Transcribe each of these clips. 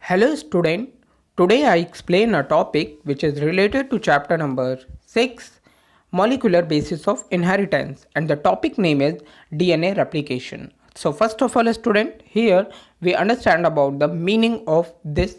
Hello student, today I explain a topic which is related to chapter number 6 molecular basis of inheritance and the topic name is DNA replication. So first of all student, here we understand about the meaning of this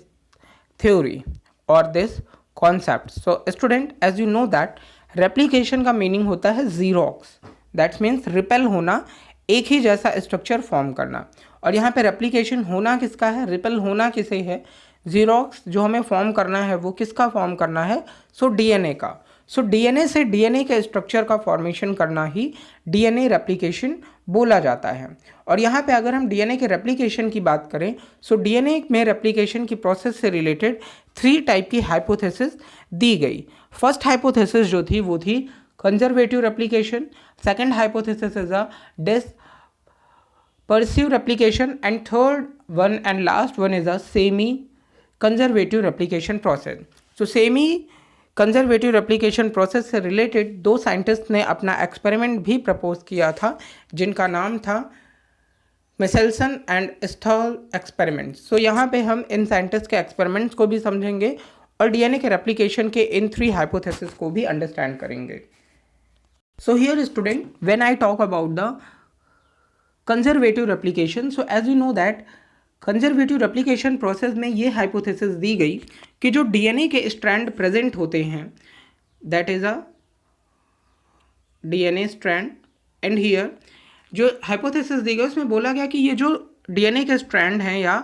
theory or this concept. So student, as you know that replication का meaning होता है xerox, that means repel होना, एक ही जैसा structure form करना। और यहाँ पे रेप्लिकेशन होना किसका है, रिपेल होना किसे है, जीरोक्स जो हमें फॉर्म करना है वो किसका फॉर्म करना है, सो डीएनए का। सो डीएनए से डीएनए के स्ट्रक्चर का फॉर्मेशन करना ही डीएनए रेप्लिकेशन बोला जाता है। और यहाँ पे अगर हम डीएनए के रेप्लिकेशन की बात करें, सो डीएनए में रेप्लिकेशन की प्रोसेस से रिलेटेड 3 टाइप की हाइपोथेसिस दी गई। फर्स्ट हाइपोथेसिस जो थी वो थी conservative replication, second hypothesis is a dispersive replication, and third one and last one is a semi conservative replication process. So semi conservative replication process से related 2 scientist ने अपना experiment भी propose किया था जिनका नाम था मिसेल्सन एंड स्टॉल एक्सपेरिमेंट। सो यहाँ पे हम इन साइंटिस्ट के एक्सपेरिमेंट्स को भी समझेंगे और डीएनए के रेप्लिकेशन के इन 3 हाइपोथेसिस को भी अंडरस्टैंड करेंगे। So here student, when I talk about the conservative replication, so as you know that conservative replication process में ये हाइपोथेसिस दी गई कि जो डीएनए के स्ट्रैंड प्रेजेंट होते हैं, that is a DNA strand, and here जो हाइपोथेसिस दी गई उसमें बोला गया कि ये जो डीएनए के स्ट्रैंड हैं या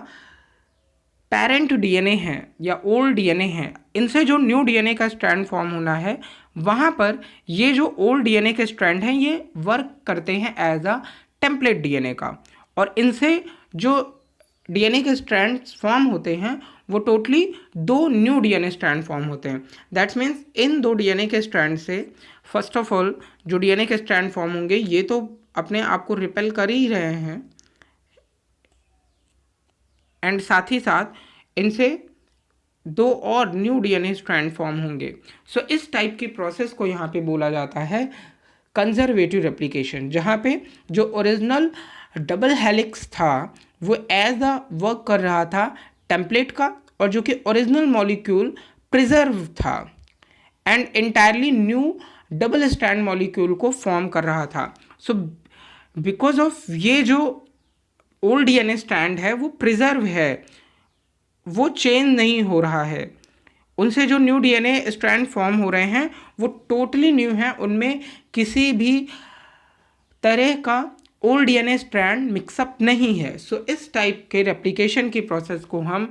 पेरेंट डीएनए हैं या ओल्ड डीएनए हैं, इनसे जो न्यू डीएनए का स्ट्रैंड फॉर्म होना है, वहाँ पर ये जो ओल्ड डीएनए के स्ट्रैंड हैं ये वर्क करते हैं एज अ टेम्पलेट डीएनए का, और इनसे जो डीएनए के स्ट्रैंड्स फॉर्म होते हैं वो totally 2 new DNA strand form होते हैं। दैट्स मीन्स इन 2 डीएनए के स्ट्रैंड से फर्स्ट ऑफ ऑल जो डीएनए के स्ट्रैंड फॉर्म होंगे ये तो अपने आप को रिपेल कर ही रहे हैं, एंड साथ ही साथ इनसे 2 और न्यू डीएनए स्ट्रैंड फॉर्म होंगे। सो इस टाइप की प्रोसेस को यहाँ पे बोला जाता है कंजर्वेटिव रेप्लिकेशन, जहाँ पे जो ओरिजिनल डबल हेलिक्स था वो एज अ वर्क कर रहा था टेम्पलेट का, और जो कि ओरिजिनल मॉलिक्यूल प्रिजर्व था and entirely new double strand molecule को फॉर्म कर रहा था। सो बिकॉज ऑफ ये जो ओल्ड डीएनए स्ट्रैंड है वो प्रिजर्व है, वो चेंज नहीं हो रहा है, उनसे जो न्यू डीएनए स्ट्रैंड फॉर्म हो रहे हैं वो टोटली न्यू हैं, उनमें किसी भी तरह का ओल्ड डीएनए स्ट्रैंड मिक्सअप नहीं है। सो इस टाइप के रेप्लिकेशन की प्रोसेस को हम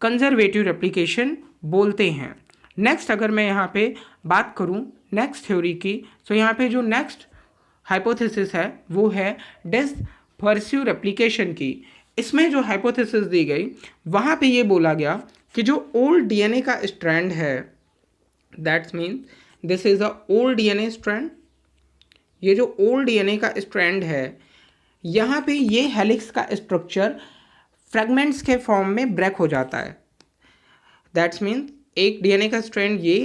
कंजर्वेटिव रेप्लिकेशन बोलते हैं। नेक्स्ट अगर मैं यहाँ पे बात करूँ नेक्स्ट थ्योरी की, सो यहाँ पे जो नेक्स्ट हाइपोथेसिस है वो है डिस्पर्सिव रेप्लिकेशन की। इसमें जो हाइपोथेसिस दी गई वहाँ पे ये बोला गया कि जो ओल्ड डीएनए का स्ट्रैंड है, that's means this is a old DNA strand, ये जो ओल्ड डीएनए का स्ट्रैंड है यहाँ पे ये हेलिक्स का स्ट्रक्चर फ्रेगमेंट्स के फॉर्म में ब्रेक हो जाता है। दैट्स मीन्स एक डीएनए का स्ट्रैंड ये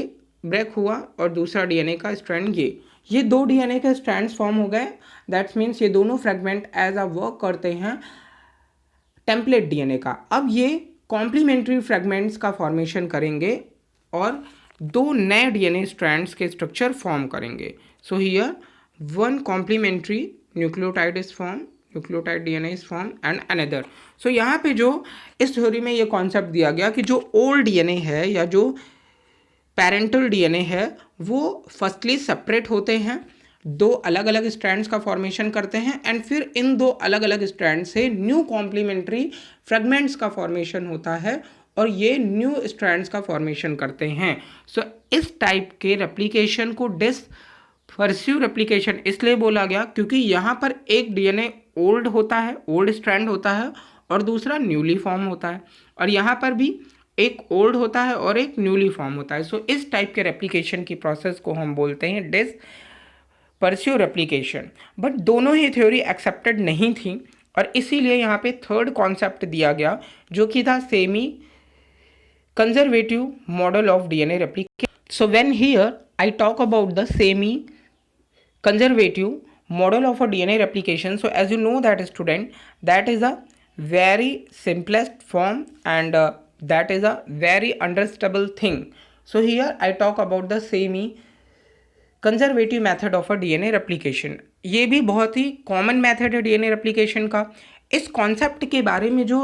ब्रेक हुआ और दूसरा डीएनए का स्ट्रैंड ये 2 डीएनए के स्ट्रैंड्स फॉर्म हो गए। दैट्स मीन्स ये दोनों फ्रेगमेंट एज अ वर्क करते हैं टेम्पलेट डीएनए का। अब ये कॉम्प्लीमेंट्री फ्रेगमेंट्स का फॉर्मेशन करेंगे और 2 नए डीएनए स्ट्रैंड्स के स्ट्रक्चर फॉर्म करेंगे। So here 1 complementary nucleotide is formed, nucleotide DNA is formed and another. So यहाँ पे जो इस थ्योरी में ये कॉन्सेप्ट दिया गया कि जो ओल्ड डीएनए है या जो पेरेंटल डीएनए है वो फर्स्टली सेपरेट होते हैं, 2 अलग अलग स्ट्रैंड्स का फॉर्मेशन करते हैं, एंड फिर इन 2 अलग अलग स्ट्रैंड से न्यू कॉम्प्लीमेंट्री फ्रेगमेंट्स का फॉर्मेशन होता है और ये न्यू स्ट्रैंड्स का फॉर्मेशन करते हैं। सो इस टाइप के रेप्लिकेशन को डिस्पर्सिव रेप्लिकेशन इसलिए बोला गया क्योंकि यहाँ पर एक डीएनए ओल्ड होता है, ओल्ड स्ट्रैंड होता है, और दूसरा न्यूली फॉर्म होता है, और यहाँ पर भी एक ओल्ड होता है और एक न्यूली फॉर्म होता है। सो इस टाइप के रेप्लिकेशन की प्रोसेस को हम बोलते हैं डिस्पर्सिव रेप्लिकेशन। बट दोनों ही थ्योरी एक्सेप्टेड नहीं थी और इसीलिए यहाँ पे थर्ड कॉन्सेप्ट दिया गया जो कि था semi conservative model of DNA replication. So when here I talk about the semi conservative model of a DNA replication, so as you know that student, that is a very simplest form, and that is a very understandable thing. So here I talk about the semi conservative method of a DNA replication. ये भी बहुत ही common method है DNA replication का। इस concept के बारे में जो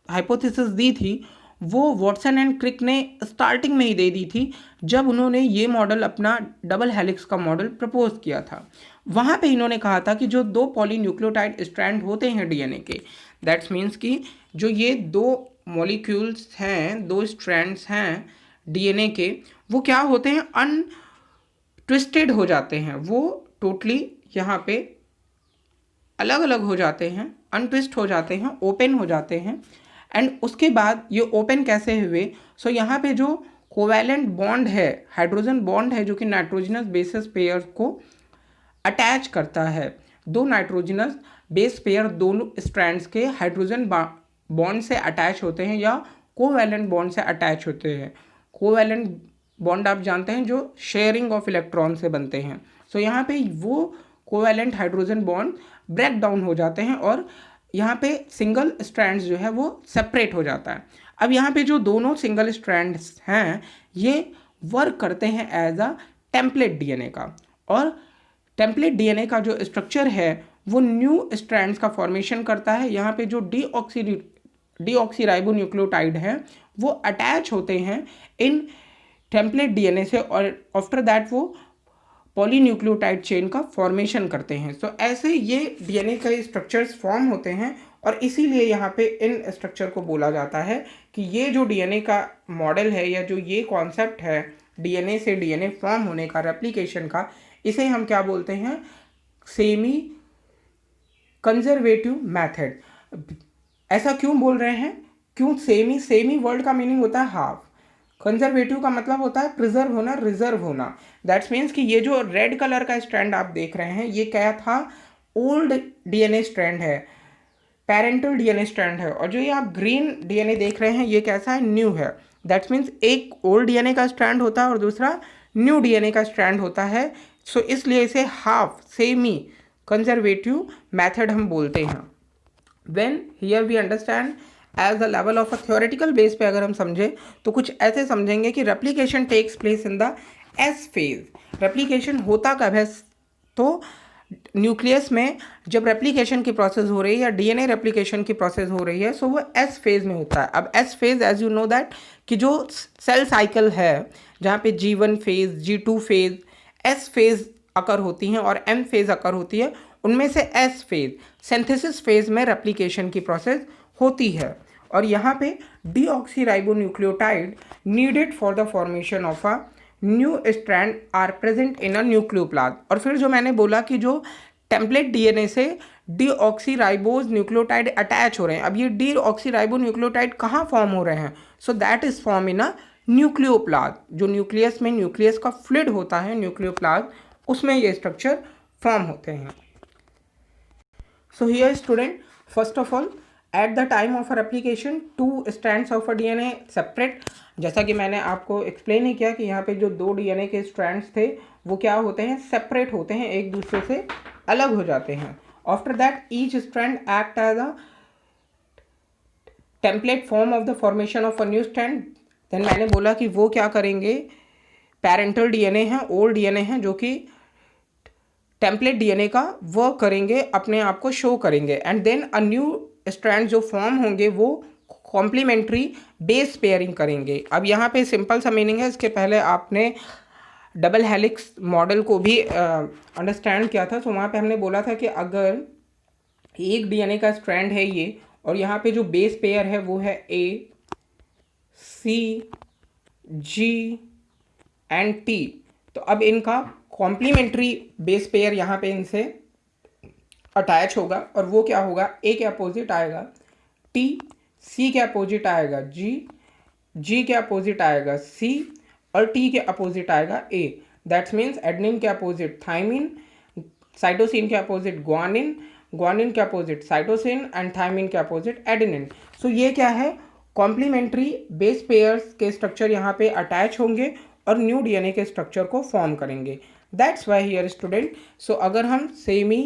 हाइपोथेसिस दी थी वो वॉटसन एंड क्रिक ने स्टार्टिंग में ही दे दी थी, जब उन्होंने ये मॉडल अपना डबल हेलिक्स का मॉडल प्रपोज किया था। वहाँ पे इन्होंने कहा था कि जो दो पॉलीन्यूक्लियोटाइड स्ट्रैंड होते हैं डीएनए के, दैट्स मीन्स कि जो ये दो मॉलिक्यूल्स हैं, दो स्ट्रैंड्स हैं डीएनए के, वो क्या होते हैं, ट्विस्टेड हो जाते हैं, वो टोटली यहाँ पे अलग अलग हो जाते हैं, अनट्विस्ट हो जाते हैं, ओपन हो जाते हैं। एंड उसके बाद ये ओपन कैसे हुए, सो यहाँ पे जो कोवैलेंट बॉन्ड है, हाइड्रोजन बॉन्ड है, जो कि नाइट्रोजनस बेसिस पेयर को अटैच करता है। दो नाइट्रोजनस बेस पेयर दोनों स्ट्रैंड्स के हाइड्रोजन बॉन्ड से अटैच होते हैं या कोवैलेंट बॉन्ड से अटैच होते हैं। कोवैलेंट बॉन्ड आप जानते हैं जो शेयरिंग ऑफ इलेक्ट्रॉन से बनते हैं। सो यहाँ पे वो covalent hydrogen bond break down हो जाते हैं और यहाँ पे सिंगल स्ट्रैंड्स जो है वो सेपरेट हो जाता है। अब यहाँ पे जो दोनों सिंगल स्ट्रैंड्स हैं ये वर्क करते हैं एज अ टेम्पलेट डीएनए का, और टेम्पलेट डीएनए का जो स्ट्रक्चर है वो न्यू स्ट्रैंड्स का फॉर्मेशन करता है। यहाँ पे जो डीऑक्सीराइबो न्यूक्लियोटाइड हैं वो अटैच होते हैं इन टेम्पलेट डीएनए से, और आफ्टर दैट वो पॉलीन्यूक्लियोटाइड चेन का फॉर्मेशन करते हैं। सो ऐसे ये डीएनए के स्ट्रक्चर्स फॉर्म होते हैं, और इसीलिए यहाँ पे इन स्ट्रक्चर को बोला जाता है कि ये जो डीएनए का मॉडल है या जो ये कॉन्सेप्ट है डीएनए से डीएनए फॉर्म होने का, रेप्लिकेशन का, इसे हम क्या बोलते हैं, सेमी कंजर्वेटिव मैथड। ऐसा क्यों बोल रहे हैं, क्यों सेमी वर्ड का मीनिंग होता है हाफ, कंजर्वेटिव का मतलब होता है प्रिजर्व होना, रिजर्व होना। दैट्स मीन्स कि ये जो रेड कलर का स्ट्रैंड आप देख रहे हैं ये क्या था, ओल्ड डीएनए स्ट्रैंड है, पेरेंटल डीएनए स्ट्रैंड है, और जो ये आप ग्रीन डीएनए देख रहे हैं ये कैसा है, न्यू है। दैट्स मीन्स एक ओल्ड डीएनए का स्ट्रैंड होता है और दूसरा न्यू डीएनए का स्ट्रैंड होता है। सो इसलिए इसे हाफ सेमी कंजर्वेटिव मैथड हम बोलते हैं। When here we understand as the level of a theoretical base पे अगर हम समझें तो कुछ ऐसे समझेंगे कि replication takes place in the S phase. Replication होता कब है, तो न्यूक्लियस में जब रेप्लिकेशन की प्रोसेस हो रही है या डीएनए रेप्लिकेशन की प्रोसेस हो रही है, सो वो एस फेज में होता है। अब S phase as you know that कि जो सेल साइकिल है जहाँ पे G1 phase, G2 phase, S phase occur होती हैं और एम फेज अकर होती है, उनमें से एस फेज सिंथेसिस फेज में रेप्लिकेशन की प्रोसेस होती है। और यहाँ पे deoxyribo nucleotide needed for the formation of a new strand are present in a nucleoplast. और फिर जो मैंने बोला कि जो टेम्पलेट डीएनए से डीऑक्सीराइबोज न्यूक्लियोटाइड अटैच हो रहे हैं, अब ये डीऑक्सीराइबो न्यूक्लियोटाइड कहाँ फॉर्म हो रहे हैं, so that is form in a nucleoplast. जो न्यूक्लियस में न्यूक्लियस का फ्लूइड होता है न्यूक्लियोप्लास्ट, उसमें ये स्ट्रक्चर फॉर्म होते हैं। सो here student, first of all at the time of a replication two strands of a DNA separate. जैसा कि मैंने आपको एक्सप्लेन ही किया कि यहाँ पे जो दो डीएनए के स्ट्रैंड्स थे वो क्या होते हैं, सेपरेट होते हैं, एक दूसरे से अलग हो जाते हैं। After that each strand act as a template form of the formation of a new strand. Then मैंने बोला कि वो क्या करेंगे, पेरेंटल डीएनए हैं, ओल्ड डीएनए हैं, जो कि टेम्पलेट डीएनए का वर्क करेंगे, अपने आप को शो करेंगे, and then a new strand जो फॉर्म होंगे वो कॉम्प्लीमेंट्री बेस पेयरिंग करेंगे। अब यहाँ पे सिंपल सा मीनिंग है, इसके पहले आपने डबल हेलिक्स मॉडल को भी अंडरस्टैंड किया था। तो वहाँ पे हमने बोला था कि अगर एक डीएनए का स्ट्रैंड है ये, और यहाँ पे जो बेस पेयर है वो है A, C, G and T, तो अब इनका कॉम्प्लीमेंट्री बेस पेयर यहाँ पे इनसे अटैच होगा, और वो क्या होगा, A के अपोजिट आएगा T, C के अपोजिट आएगा G, G के अपोजिट आएगा C, और T के अपोजिट आएगा A। दैट्स मीन्स एडेनिन के अपोजिट थाइमिन, साइटोसिन के अपोजिट ग्वानिन, ग्वानिन के अपोजिट साइटोसिन, एंड थाइमिन के अपोजिट एडेनिन। सो ये क्या है, कॉम्प्लीमेंट्री बेस पेयर्स के स्ट्रक्चर यहाँ पे अटैच होंगे और न्यू डीएनए के स्ट्रक्चर को फॉर्म करेंगे। दैट्स वाई हियर स्टूडेंट, सो अगर हम सेमी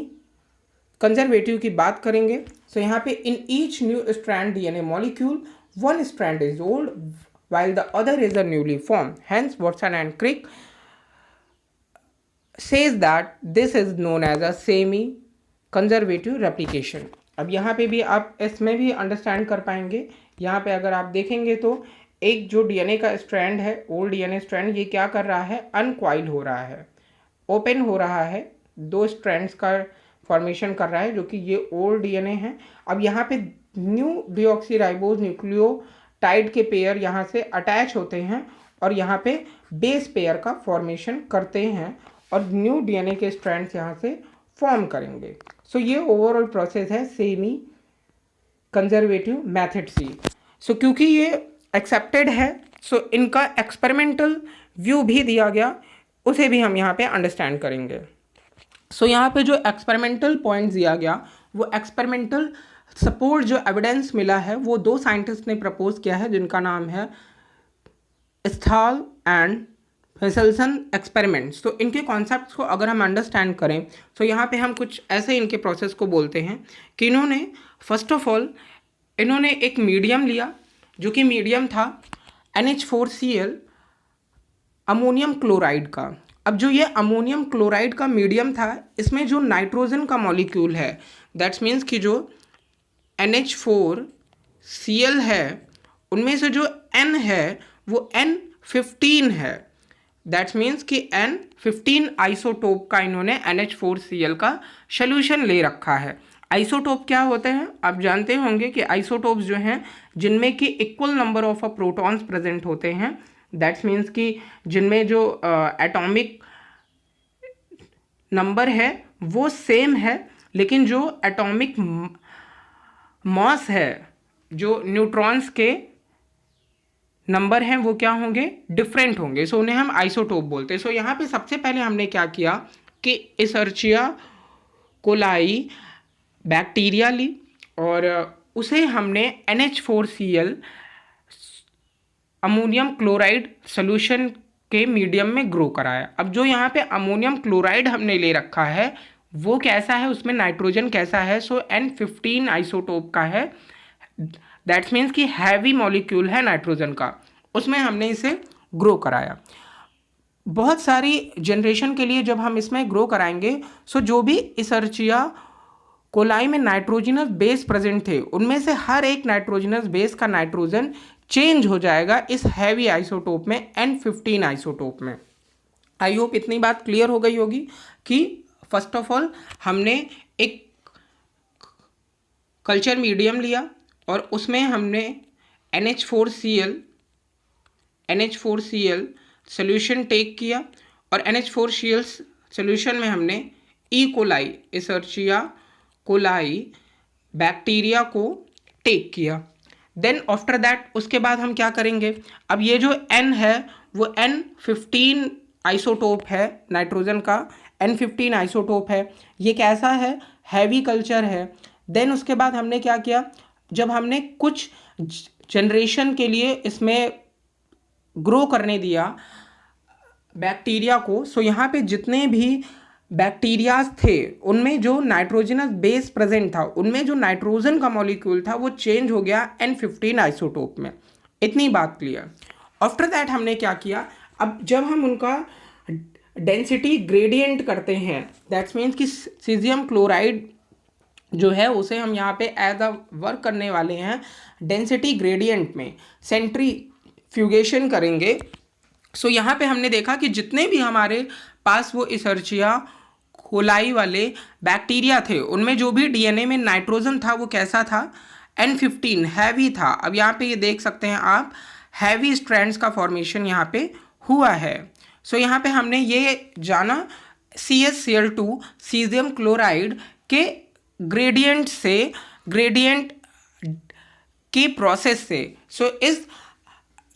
कंजर्वेटिव की बात करेंगे, सो यहाँ पे in each new strand DNA molecule one strand is old while the other is a newly formed. Hence, Watson and Crick says that this is known as a semi-conservative replication. अब यहाँ पे भी आप इसमें भी अंडरस्टैंड कर पाएंगे. यहाँ पे अगर आप देखेंगे तो एक जो डीएनए का स्ट्रैंड है, ओल्ड डीएनए स्ट्रैंड, ये क्या कर रहा है, अनकॉइल हो रहा है, ओपन हो रहा है, दो स्ट्रैंड्स का फॉर्मेशन कर रहा है जो कि ये ओल्ड डीएनए है. अब यहाँ पे न्यू डीऑक्सीराइबोज न्यूक्लियोटाइड के पेयर यहाँ से अटैच होते हैं और यहाँ पे बेस पेयर का फॉर्मेशन करते हैं और न्यू डीएनए के स्ट्रैंड्स यहाँ से फॉर्म करेंगे. सो ये ओवरऑल प्रोसेस है सेमी कंजर्वेटिव मेथड सी. सो क्योंकि ये एक्सेप्टेड है, सो इनका एक्सपेरिमेंटल व्यू भी दिया गया, उसे भी हम यहाँ पे अंडरस्टैंड करेंगे. सो यहाँ पे जो एक्सपेरिमेंटल पॉइंट्स दिया गया, वो एक्सपेरिमेंटल सपोर्ट जो एविडेंस मिला है वो दो साइंटिस्ट ने प्रपोज किया है जिनका नाम है स्थाल एंड फेसलसन एक्सपेरिमेंट्स. तो इनके कॉन्सेप्ट्स को अगर हम अंडरस्टैंड करें तो यहाँ पे हम कुछ ऐसे इनके प्रोसेस को बोलते हैं कि इन्होंने फर्स्ट ऑफ ऑल इन्होंने एक मीडियम लिया जो कि मीडियम था NH4Cl अमोनियम क्लोराइड का. अब जो ये अमोनियम क्लोराइड का मीडियम था, इसमें जो नाइट्रोजन का मॉलिक्यूल है, दैट्स मीन्स कि जो NH4Cl है उनमें से जो N है वो N15 है. दैट्स मीन्स कि N15 आइसोटोप का इन्होंने NH4Cl का सोल्यूशन ले रखा है. आइसोटोप क्या होते हैं आप जानते होंगे कि आइसोटोप्स जो हैं जिनमें कि equal number of protons present होते हैं. दैट्स मीन्स कि जिनमें जो एटॉमिक नंबर है वो सेम है, लेकिन जो एटॉमिक मास है, जो न्यूट्रॉन्स के नंबर हैं वो क्या होंगे, डिफरेंट होंगे. सो उन्हें हम आइसोटोप बोलते हैं. सो यहाँ पे सबसे पहले हमने क्या किया कि इसर्चिया कोलाई बैक्टीरिया ली और उसे हमने NH4Cl अमोनियम क्लोराइड सोल्यूशन के मीडियम में ग्रो कराया. अब जो यहाँ पे अमोनियम क्लोराइड हमने ले रखा है वो कैसा है, उसमें नाइट्रोजन कैसा है, सो N15 आइसोटोप का है. दैट्स मीन्स कि हैवी मॉलिक्यूल है नाइट्रोजन का, उसमें हमने इसे ग्रो कराया. बहुत सारी जनरेशन के लिए जब हम इसमें ग्रो कराएंगे, सो जो भी इसर्चिया कोलाई में नाइट्रोजनस बेस प्रेजेंट थे उनमें से हर एक नाइट्रोजनस बेस का नाइट्रोजन चेंज हो जाएगा इस हैवी आइसोटोप में, N15 आइसोटोप में. आई होप इतनी बात क्लियर हो गई होगी कि फर्स्ट ऑफ ऑल हमने एक कल्चर मीडियम लिया और उसमें हमने NH4Cl सोल्यूशन टेक किया और NH4Cl सोल्यूशन में हमने ई कोलाई इसर्चिया कोलाई बैक्टीरिया को टेक किया. देन आफ्टर दैट उसके बाद हम क्या करेंगे, अब ये जो N है वो N15 आइसोटोप है, नाइट्रोजन का N15 आइसोटोप है. ये कैसा है, हैवी कल्चर है. देन उसके बाद हमने क्या किया, जब हमने कुछ जनरेशन के लिए इसमें ग्रो करने दिया बैक्टीरिया को, सो यहाँ पे जितने भी बैक्टीरियाज थे उनमें जो नाइट्रोजनस बेस प्रेजेंट था उनमें जो नाइट्रोजन का मॉलिक्यूल था वो चेंज हो गया N15 आइसोटोप में. इतनी बात क्लियर. आफ्टर दैट हमने क्या किया, अब जब हम उनका डेंसिटी ग्रेडियंट करते हैं, दैट्स मीन्स कि सीजियम क्लोराइड जो है उसे हम यहाँ पे एज अ वर्क करने वाले हैं डेंसिटी ग्रेडियंट में सेंट्रीफ्यूगेशन करेंगे. सो यहाँ पे हमने देखा कि जितने भी हमारे पास वो इसर्चिया कोलाई वाले बैक्टीरिया थे उनमें जो भी डीएनए में नाइट्रोजन था वो कैसा था, N15 हैवी था. अब यहाँ पे ये देख सकते हैं आप, हैवी स्ट्रैंड्स का फॉर्मेशन यहाँ पे हुआ है. सो यहाँ पे हमने ये जाना CaCl2 सीजियम क्लोराइड के ग्रेडियंट की प्रोसेस से. सो इस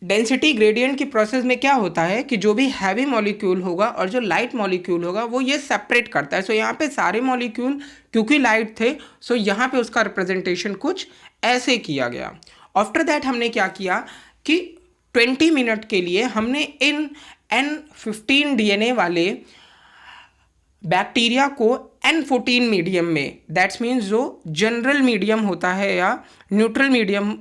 डेंसिटी ग्रेडियंट की प्रोसेस में क्या होता है कि जो भी हैवी मॉलिक्यूल होगा और जो लाइट मॉलिक्यूल होगा वो ये सेपरेट करता है. सो यहाँ पे सारे मॉलिक्यूल क्योंकि लाइट थे, सो यहाँ पे उसका रिप्रेजेंटेशन कुछ ऐसे किया गया. आफ्टर दैट हमने क्या किया कि 20 मिनट के लिए हमने इन N15 डीएनए वाले बैक्टीरिया को N14 मीडियम में, दैट्स मीन्स जो जनरल मीडियम होता है या न्यूट्रल मीडियम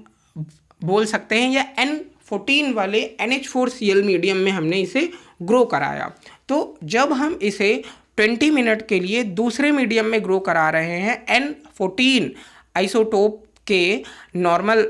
बोल सकते हैं, या N14 वाले NH4Cl मीडियम में हमने इसे ग्रो कराया। तो जब हम इसे 20 मिनट के लिए दूसरे मीडियम में ग्रो करा रहे हैं N14 आइसोटोप के नॉर्मल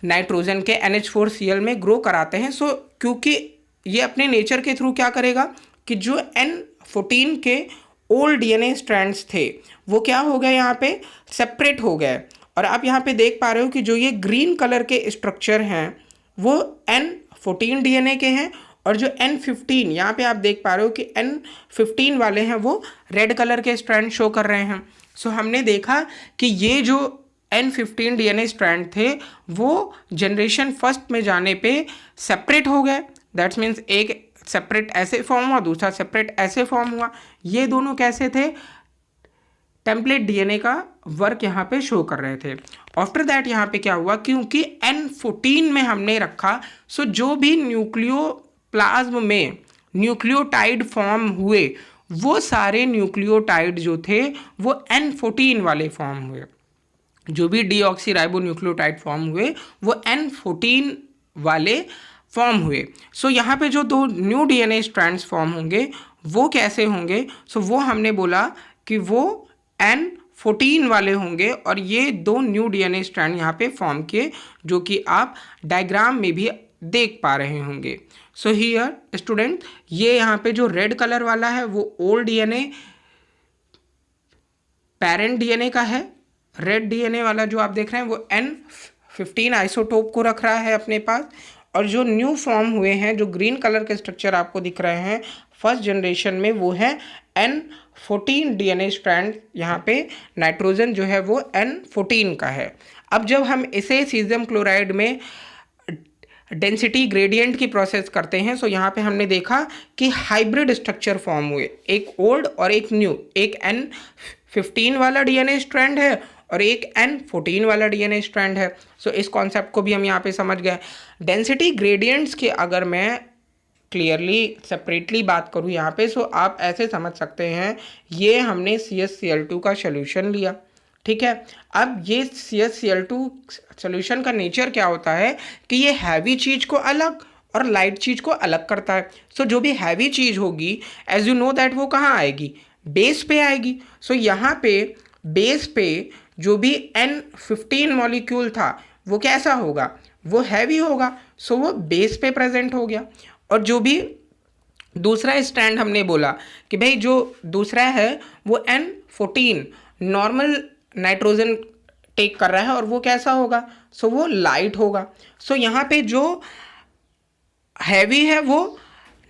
नाइट्रोजन के NH4Cl में ग्रो कराते हैं, सो क्योंकि ये अपने नेचर के थ्रू क्या करेगा कि जो N14 के ओल्ड DNA स्ट्रैंड्स थे वो क्या हो गए, यहाँ पे सेपरेट हो गए। और आप यहाँ पे देख पा रहे हो कि जो ये ग्रीन कलर के स्ट्रक्चर हैं वो N14 DNA के हैं, और जो N15 यहाँ पे आप देख पा रहे हो कि N15 वाले हैं वो रेड कलर के स्ट्रैंड शो कर रहे हैं। सो हमने देखा कि ये जो N15 DNA स्ट्रैंड थे वो जनरेशन फर्स्ट में जाने पे सेपरेट हो गए, दैट्स मीन्स एक सेपरेट ऐसे फॉर्म हुआ, दूसरा सेपरेट ऐसे फॉर्म हुआ। ये दोनों कैसे थे, टेम्पलेट DNA का वर्क यहाँ पे शो कर रहे थे। आफ्टर दैट यहाँ पे क्या हुआ, क्योंकि N14 में हमने रखा, सो जो भी न्यूक्लियोप्लाज्म में न्यूक्लियोटाइड फॉर्म हुए वो सारे न्यूक्लियोटाइड जो थे वो N14 वाले फॉर्म हुए। जो भी डीऑक्सीराइबो न्यूक्लियोटाइड फॉर्म हुए वो N14 वाले फॉर्म हुए। सो यहाँ पे जो दो न्यू DNA स्ट्रैंड्स फॉर्म होंगे वो कैसे होंगे, सो वो हमने बोला कि वो N14 वाले होंगे, और ये दो न्यू DNA स्ट्रैंड यहाँ पे फॉर्म किए, जो कि आप डायग्राम में भी देख पा रहे होंगे। सो हियर स्टूडेंट, ये यहाँ पे जो रेड कलर वाला है वो ओल्ड DNA पेरेंट DNA का है, रेड DNA वाला जो आप देख रहे हैं वो N15 आइसोटोप को रख रहा है अपने पास, और जो न्यू फॉर्म हुए हैं जो ग्रीन कलर के स्ट्रक्चर आपको दिख रहे हैं फर्स्ट जनरेशन में वो है N14 DNA स्ट्रैंड, यहाँ पे नाइट्रोजन जो है वो N14 का है। अब जब हम इसे सीजियम क्लोराइड में डेंसिटी ग्रेडियंट की प्रोसेस करते हैं, सो यहाँ पे हमने देखा कि हाइब्रिड स्ट्रक्चर फॉर्म हुए, एक ओल्ड और एक न्यू, एक N15 वाला DNA स्ट्रैंड है और एक N14 वाला DNA स्ट्रैंड है। सो इस कॉन्सेप्ट को भी हम यहाँ पे समझ गए। डेंसिटी ग्रेडियंट्स की अगर मैं क्लियरली सेपरेटली बात करूँ यहाँ पे, सो आप ऐसे समझ सकते हैं, ये हमने CaCl2 का सोल्यूशन लिया, ठीक है। अब ये CaCl2 सोल्यूशन का नेचर क्या होता है कि ये हैवी चीज़ को अलग और लाइट चीज़ को अलग करता है। सो जो भी हैवी चीज़ होगी एज यू नो दैट वो कहाँ आएगी, बेस पे आएगी। सो यहाँ पे बेस पे जो भी N15 मॉलिक्यूल था वो कैसा होगा, वो हैवी होगा, सो वो बेस पे प्रेजेंट हो गया। और जो भी दूसरा स्टैंड हमने बोला कि भाई जो दूसरा है वो N14 नॉर्मल नाइट्रोजन टेक कर रहा है और वो कैसा होगा, सो वो लाइट होगा। सो यहाँ पे जो हैवी है वो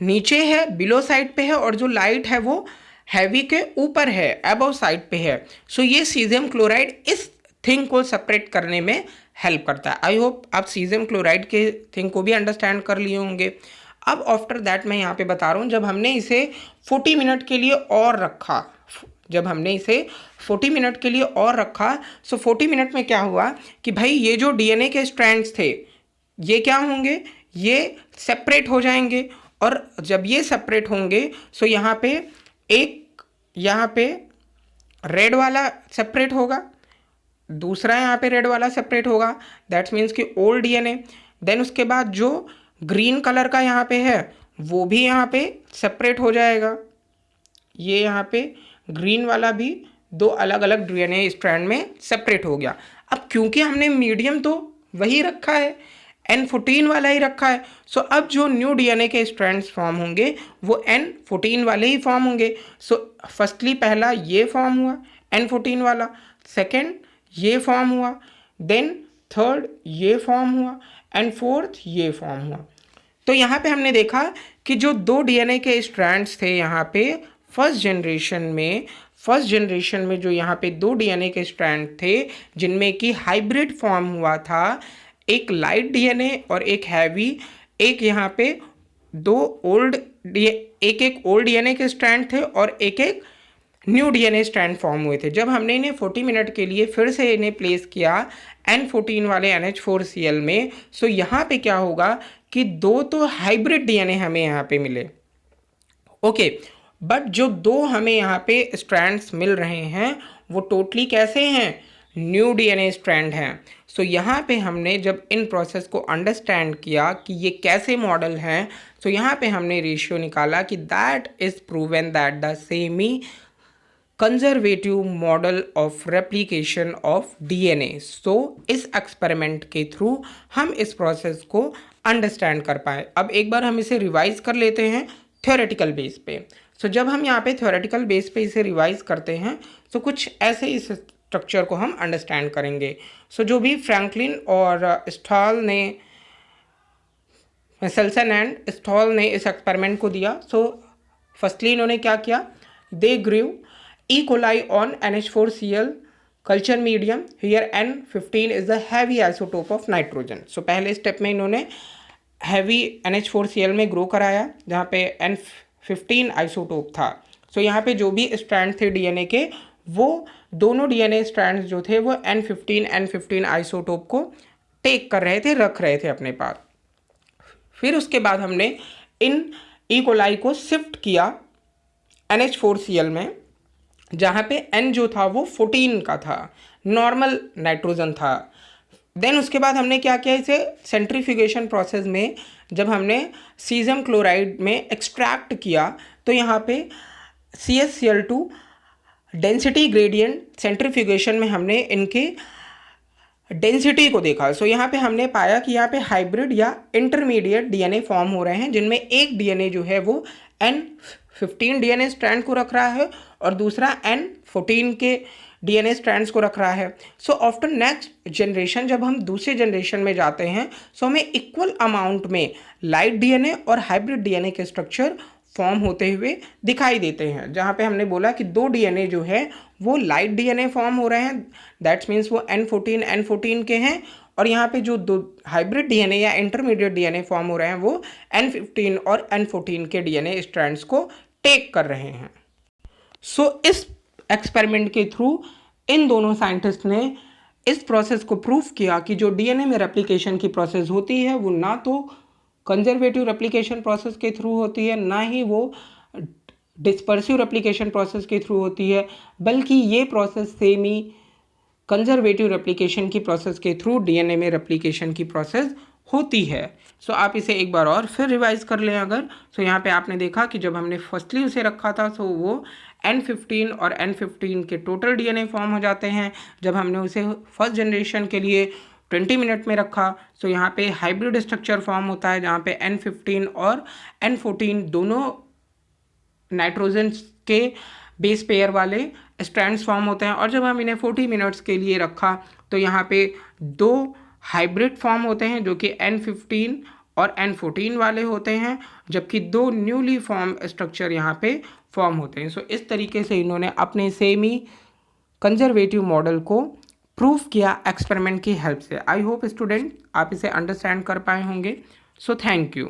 नीचे है, बिलो साइड पे है, और जो लाइट है वो हैवी के ऊपर है, अबव साइड पे है। सो ये सीजियम क्लोराइड इस थिंग को सेपरेट करने में हेल्प करता है। आई होप आप सीजियम क्लोराइड के थिंग को भी अंडरस्टैंड कर लिए होंगे। अब आफ्टर दैट मैं यहाँ पे बता रहा हूँ, जब हमने इसे 40 मिनट के लिए और रखा, जब हमने इसे 40 मिनट के लिए और रखा, सो 40 मिनट में क्या हुआ कि भाई ये जो DNA के स्ट्रैंड्स थे ये क्या होंगे, ये सेपरेट हो जाएंगे। और जब ये सेपरेट होंगे सो यहाँ पे एक, यहाँ पे रेड वाला सेपरेट होगा, दूसरा यहाँ पे रेड वाला सेपरेट होगा, दैट्स मीन्स कि ओल्ड DNA। देन उसके बाद जो ग्रीन कलर का यहाँ पे है वो भी यहाँ पे सेपरेट हो जाएगा, ये यहाँ पे ग्रीन वाला भी दो अलग अलग DNA स्ट्रैंड में सेपरेट हो गया। अब क्योंकि हमने मीडियम तो वही रखा है, N14 वाला ही रखा है, सो अब जो न्यू DNA के स्ट्रैंड्स फॉर्म होंगे वो N14 वाले ही फॉर्म होंगे। सो फर्स्टली पहला ये फॉर्म हुआ N14 वाला, सेकेंड ये फॉर्म हुआ, देन थर्ड ये फॉर्म हुआ, एंड फोर्थ ये फॉर्म हुआ। तो यहाँ पे हमने देखा कि जो दो DNA के स्ट्रैंड्स थे यहाँ पे फर्स्ट जनरेशन में जो यहाँ पे दो DNA के स्ट्रैंड थे जिनमें कि हाइब्रिड फॉर्म हुआ था, एक लाइट DNA और एक हैवी, एक यहाँ पे दो एक ओल्ड DNA के स्ट्रैंड थे और एक न्यू DNA स्ट्रैंड फॉर्म हुए थे। जब हमने इन्हें 40 मिनट के लिए फिर से इन्हें प्लेस किया N14 वाले NH4Cl में, सो यहाँ पे क्या होगा कि दो तो हाइब्रिड DNA हमें यहाँ पे मिले, ओके। बट जो दो हमें यहाँ पे स्ट्रैंड्स मिल रहे हैं वो टोटली कैसे हैं, न्यू डीएनए स्ट्रैंड हैं। सो यहाँ पे हमने जब इन प्रोसेस को अंडरस्टैंड किया कि ये कैसे मॉडल हैं, सो यहाँ पे हमने रेशियो निकाला कि that is proven that the semi conservative model of replication of DNA. So इस एक्सपेरिमेंट के थ्रू हम इस प्रोसेस को अंडरस्टैंड कर पाए। अब एक बार हम इसे रिवाइज कर लेते हैं थ्योरेटिकल बेस पे। सो जब हम यहाँ पे थ्योरेटिकल बेस पे इसे रिवाइज करते हैं तो कुछ ऐसे इस स्ट्रक्चर को हम अंडरस्टैंड करेंगे। सो जो भी फ्रैंकलिन और स्टॉल ने, सेल्सन एंड स्टॉल ने इस एक्सपेरिमेंट को दिया। सो फर्स्टली इन्होंने क्या किया, दे ग्रू E. coli on NH4Cl culture medium, here N15 is the heavy isotope of nitrogen। सो पहले स्टेप में इन्होंने हैवी NH4Cl में ग्रो कराया जहाँ पे N15 आइसोटोप था। सो यहाँ पे जो भी स्ट्रैंड थे डीएनए के, वो दोनों डीएनए स्ट्रैंड जो थे वो N15 आइसोटोप को टेक कर रहे थे, रख रहे थे अपने पास। फिर उसके बाद हमने इन E. coli को शिफ्ट किया NH4Cl में, जहाँ पे N जो था वो 14 का था, नॉर्मल नाइट्रोजन था। देन उसके बाद हमने क्या किया, इसे सेंट्रीफ्यूगेशन प्रोसेस में जब हमने सीजियम क्लोराइड में एक्सट्रैक्ट किया तो यहाँ पे CaCl2 डेंसिटी ग्रेडियंट सेंट्रीफ्यूगेशन में हमने इनके डेंसिटी को देखा। सो यहाँ पे हमने पाया कि यहाँ पे हाइब्रिड या इंटरमीडिएट डीएनए फॉर्म हो रहे हैं, जिनमें एक डीएनए जो है वो N15 डीएनए स्ट्रैंड को रख रहा है और दूसरा N14 के डीएनए स्ट्रैंड्स को रख रहा है। सो आफ्टर नेक्स्ट जनरेशन, जब हम दूसरे जनरेशन में जाते हैं, सो हमें इक्वल अमाउंट में लाइट डीएनए और हाइब्रिड डीएनए के स्ट्रक्चर फॉर्म होते हुए दिखाई देते हैं। जहाँ पे हमने बोला कि दो डीएनए जो है वो लाइट डीएनए फॉर्म हो रहे हैं, दैट्स मीन्स वो N14 के हैं, और यहाँ पे जो दो हाइब्रिड डीएनए या इंटरमीडिएट डीएनए फॉर्म हो रहे हैं वो N15 और N14 के डीएनए स्ट्रैंड्स को टेक कर रहे हैं। सो इस एक्सपेरिमेंट के थ्रू इन दोनों साइंटिस्ट ने इस प्रोसेस को प्रूफ किया कि जो डीएनए में रेप्लिकेशन की प्रोसेस होती है वो ना तो कंजर्वेटिव रेप्लिकेशन प्रोसेस के थ्रू होती है, ना ही वो डिस्पर्सिव रेप्लिकेशन प्रोसेस के थ्रू होती है, बल्कि ये प्रोसेस सेमी कंजर्वेटिव रेप्लिकेशन की प्रोसेस के थ्रू डीएनए में रेप्लिकेशन की प्रोसेस होती है। सो आप इसे एक बार और फिर रिवाइज कर लें अगर। सो यहाँ पे आपने देखा कि जब हमने फर्स्टली उसे रखा था तो वो N15 और N15 के टोटल डीएनए फॉर्म हो जाते हैं। जब हमने उसे फर्स्ट जनरेशन के लिए 20 मिनट में रखा, सो यहाँ पे हाइब्रिड स्ट्रक्चर फॉर्म होता है जहाँ पे N15 और N14 दोनों नाइट्रोजन के बेस पेयर वाले स्ट्रैंड्स फॉर्म होते हैं। और जब हम इन्हें 40 मिनट्स के लिए रखा तो यहाँ पे दो हाइब्रिड फॉर्म होते हैं जो कि N15 और N14 वाले होते हैं, जबकि दो न्यूली फॉर्म स्ट्रक्चर यहाँ पे फॉर्म होते हैं। सो इस तरीके से इन्होंने अपने सेमी कंजर्वेटिव मॉडल को प्रूफ किया एक्सपेरिमेंट की हेल्प से। आई होप स्टूडेंट आप इसे अंडरस्टैंड कर पाए होंगे। So thank you.